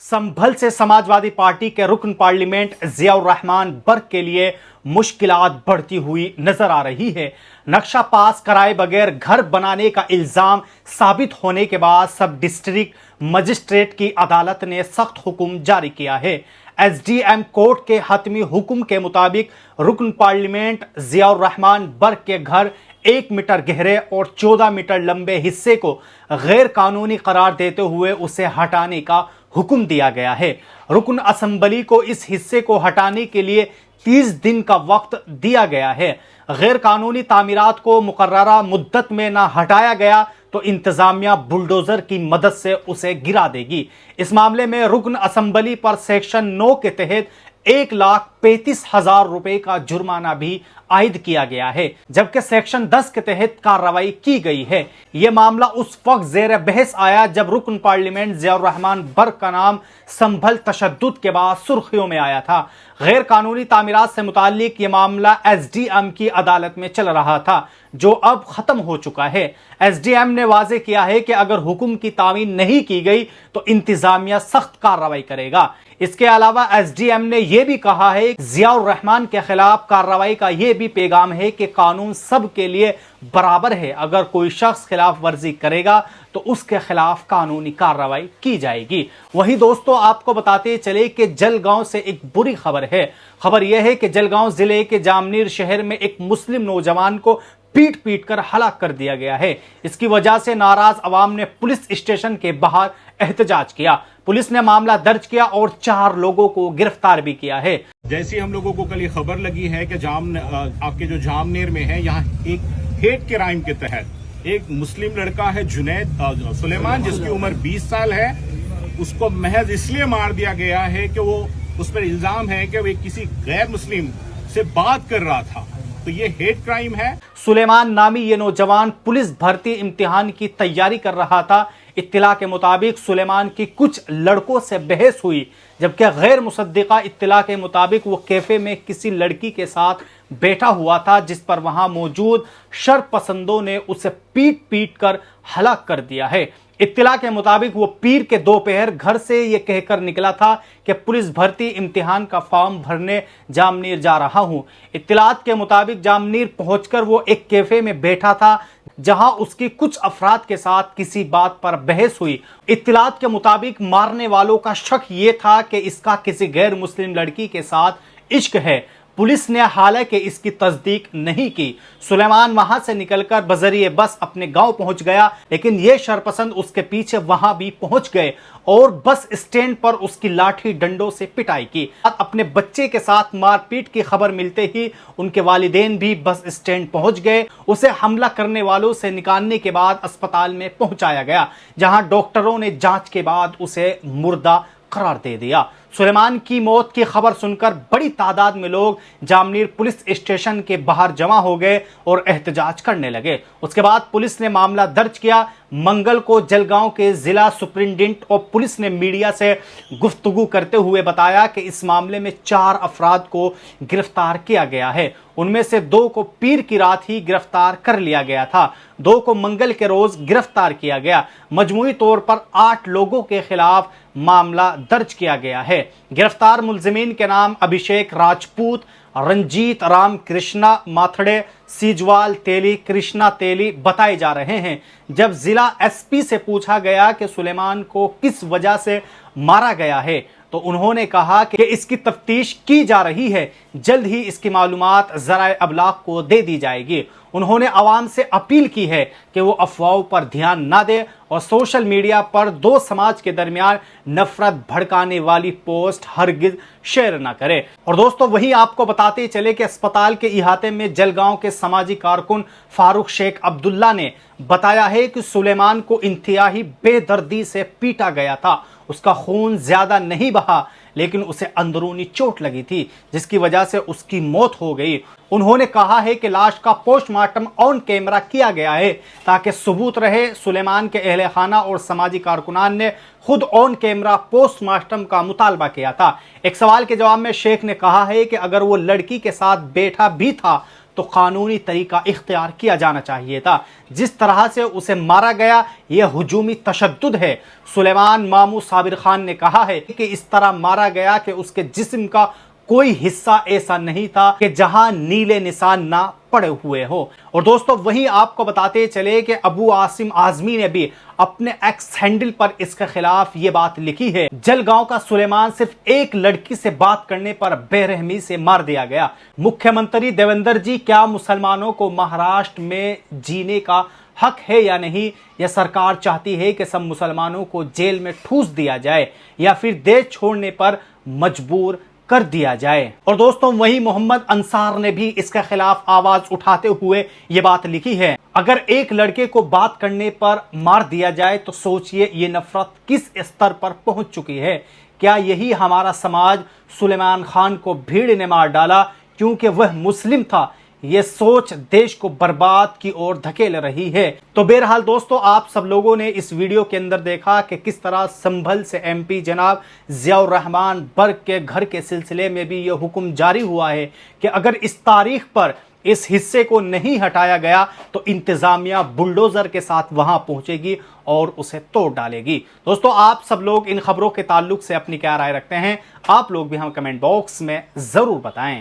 संभल से समाजवादी पार्टी के रुकन पार्लियामेंट जियाउर रहमान बर्क के लिए मुश्किलात बढ़ती हुई नजर आ रही है। नक्शा पास कराए बगैर घर बनाने का इल्जाम साबित होने के बाद सब डिस्ट्रिक्ट मजिस्ट्रेट की अदालत ने सख्त हुक्म जारी किया है। एसडीएम कोर्ट के हतमी हुक्म के मुताबिक रुकन पार्लियामेंट जियाउर रहमान बर्क के घर 1 मीटर गहरे और 14 मीटर लंबे हिस्से को गैर कानूनी करार देते हुए उसे हटाने का हुक्म दिया गया है। रुकन असेंबली को इस हिस्से को हटाने के लिए 30 दिन का वक्त दिया गया है। गैर कानूनी तामीरात को मुकर्ररा मुद्दत में ना हटाया गया तो इंतजामिया बुलडोजर की मदद से उसे गिरा देगी। इस मामले में रुकन असेंबली पर सेक्शन 9 के तहत 1,35,000 रुपए का जुर्माना भी आयद किया गया है, जबकि सेक्शन 10 के तहत कार्रवाई की गई है। यह मामला उस वक्त जेर बहस आया जब रुकन पार्लियामेंट जियाउर रहमान बर्क का नाम संभल तशद्दुद के बाद सुर्खियों में आया था। गैर कानूनी तामीरात से मुताल्लिक यह मामला एसडीएम की अदालत में चल रहा था, जो अब खत्म हो चुका है। एसडीएम ने वाजे किया है कि अगर हुक्म की तामील नहीं की गई तो इंतजामिया सख्त कार्रवाई करेगा। इसके अलावा एसडीएम ने यह भी कहा है कि जियाउर रहमान के खिलाफ कार्रवाई का यह भी पैगाम है कि कानून सब के लिए बराबर है। अगर कोई शख्स खिलाफ वर्जी करेगा तो उसके खिलाफ कानूनी कार्रवाई की जाएगी। वहीं दोस्तों, आपको बताते चले कि जलगांव से एक बुरी खबर है। खबर यह है कि जलगांव जिले के जामनीर शहर में एक मुस्लिम नौजवान को पीट पीट कर हलाक कर दिया गया है। इसकी वजह से नाराज अवाम ने पुलिस स्टेशन के बाहर एहतजाज किया। पुलिस ने मामला दर्ज किया और 4 लोगों को गिरफ्तार भी किया है। जैसी हम लोगों को कल ये खबर लगी है कि आपके जो जामनेर में है, यहाँ एक हेट क्राइम के तहत एक मुस्लिम लड़का है जुनैद सुलेमान, जिसकी उम्र 20 साल है। उसको महज इसलिए मार दिया गया है कि वो उस पर इल्जाम है कि वो किसी गैर मुस्लिम से बात कर रहा था। तो ये हेट क्राइम है। सुलेमान नामी ये नौजवान पुलिस भर्ती इम्तिहान की तैयारी कर रहा था। इत्तला के मुताबिक सुलेमान की कुछ लड़कों से बहस हुई, जबकि गैर मुसद्दिका इत्तला के मुताबिक वो कैफे में किसी लड़की के साथ बैठा हुआ था, जिस पर वहां मौजूद शर पसंदों ने उसे पीट पीट कर हलाक कर दिया है। इत्तला के मुताबिक वो पीर के दोपहर घर से ये कहकर निकला था कि पुलिस भर्ती इम्तिहान का फॉर्म भरने जामनीर जा रहा हूं। इत्तलात के मुताबिक जामनीर पहुंचकर वो एक कैफे में बैठा था, जहां उसकी कुछ अफराद के साथ किसी बात पर बहस हुई। इत्तलात के मुताबिक मारने वालों का शक ये था कि इसका किसी गैर मुस्लिम लड़की के साथ इश्क है। पुलिस ने हालांकि इसकी तस्दीक नहीं की। सुलेमान वहां से निकलकर बजरिए बस अपने गांव पहुंच गया, लेकिन ये शरपसंद उसके पीछे वहां भी पहुंच गए और बस स्टैंड पर उसकी लाठी डंडों से पिटाई की। अपने बच्चे के साथ मारपीट की खबर मिलते ही उनके वालिदैन भी बस स्टैंड पहुंच गए। उसे हमला करने वालों से निकालने के बाद अस्पताल में पहुंचाया गया, जहां डॉक्टरों ने जांच के बाद उसे मुर्दा करार दे दिया। सुलेमान की मौत की खबर सुनकर बड़ी तादाद में लोग जामनीर पुलिस स्टेशन के बाहर जमा हो गए और एहतजाज करने लगे। उसके बाद पुलिस ने मामला दर्ज किया। मंगल को जलगांव के जिला सुप्रिंटेंडेंट और पुलिस ने मीडिया से गुफ्तगू करते हुए बताया कि इस मामले में 4 अफराद को गिरफ्तार किया गया है। उनमें से 2 को पीर की रात ही गिरफ्तार कर लिया गया था, 2 को मंगल के रोज गिरफ्तार किया गया। मजमूई तौर पर 8 लोगों के खिलाफ मामला दर्ज किया गया है। गिरफ्तार मुलजिमीन के नाम अभिषेक राजपूत, रंजीत राम कृष्णा माथड़े, सीजवाल तेली कृष्णा तेली बताए जा रहे हैं। जब जिला एसपी से पूछा गया कि सुलेमान को किस वजह से मारा गया है, तो उन्होंने कहा कि इसकी तफ्तीश की जा रही है, जल्द ही इसकी मालूमात ज़राए अबलाग को दे दी जाएगी। उन्होंने आवाम से अपील की है कि वो अफवाहों पर ध्यान ना दे और सोशल मीडिया पर 2 समाज के दरमियान नफरत भड़काने वाली पोस्ट हरगिज शेयर ना करे। और दोस्तों, वहीं आपको बताते चले कि अस्पताल के इहाते में जलगांव के समाजी कारकुन फारूक शेख अब्दुल्ला ने बताया है कि सुलेमान को इंतहाई बेदर्दी से पीटा गया था। उसका खून ज्यादा नहीं बहा, लेकिन उसे अंदरूनी चोट लगी थी, जिसकी वजह से उसकी मौत हो गई। उन्होंने कहा है कि लाश का पोस्टमार्टम ऑन कैमरा किया गया है ताकि सबूत रहे। सुलेमान के अहले खाना और समाजी कारकुनान ने खुद ऑन कैमरा पोस्टमार्टम का मुतालबा किया था। एक सवाल के जवाब में शेख ने कहा है कि अगर वो लड़की के साथ बैठा भी था تو قانونی طریقہ اختیار کیا جانا چاہیے تھا۔ جس طرح سے اسے مارا گیا یہ ہجومی تشدد ہے۔ سلیمان مامو صابر خان نے کہا ہے کہ اس طرح مارا گیا کہ اس کے جسم کا کوئی حصہ ایسا نہیں تھا کہ جہاں نیلے نشان نہ پڑے ہوئے ہو۔ اور دوستو وہیں آپ کو بتاتے چلے کہ ابو عاصم اعظمی نے بھی اپنے ایکس ہینڈل پر اس کے خلاف یہ بات لکھی ہے، جلگاؤں کا سلیمان صرف ایک لڑکی سے بات کرنے پر بے رحمی سے مار دیا گیا۔ مکھیہ منتری دیویندر جی، کیا مسلمانوں کو مہاراشٹر میں جینے کا حق ہے یا نہیں؟ یا سرکار چاہتی ہے کہ سب مسلمانوں کو جیل میں ٹھوس دیا جائے یا پھر دیش چھوڑنے پر مجبور کر دیا جائے؟ اور دوستوں وہی محمد انصار نے بھی اس کے خلاف آواز اٹھاتے ہوئے یہ بات لکھی ہے، اگر ایک لڑکے کو بات کرنے پر مار دیا جائے تو سوچئے یہ نفرت کس استر پر پہنچ چکی ہے۔ کیا یہی ہمارا سماج سلیمان خان کو بھیڑ نے مار ڈالا کیونکہ وہ مسلم تھا؟ یہ سوچ دیش کو برباد کی اور دھکیل رہی ہے۔ تو بہرحال دوستو آپ سب لوگوں نے اس ویڈیو کے اندر دیکھا کہ کس طرح سنبھل سے ایم پی جناب ضیاء الرحمن برق کے گھر کے سلسلے میں بھی یہ حکم جاری ہوا ہے کہ اگر اس تاریخ پر اس حصے کو نہیں ہٹایا گیا تو انتظامیہ بلڈوزر کے ساتھ وہاں پہنچے گی اور اسے توڑ ڈالے گی۔ دوستو آپ سب لوگ ان خبروں کے تعلق سے اپنی کیا رائے رکھتے ہیں؟ آپ لوگ بھی ہم کمنٹ باکس میں ضرور بتائیں۔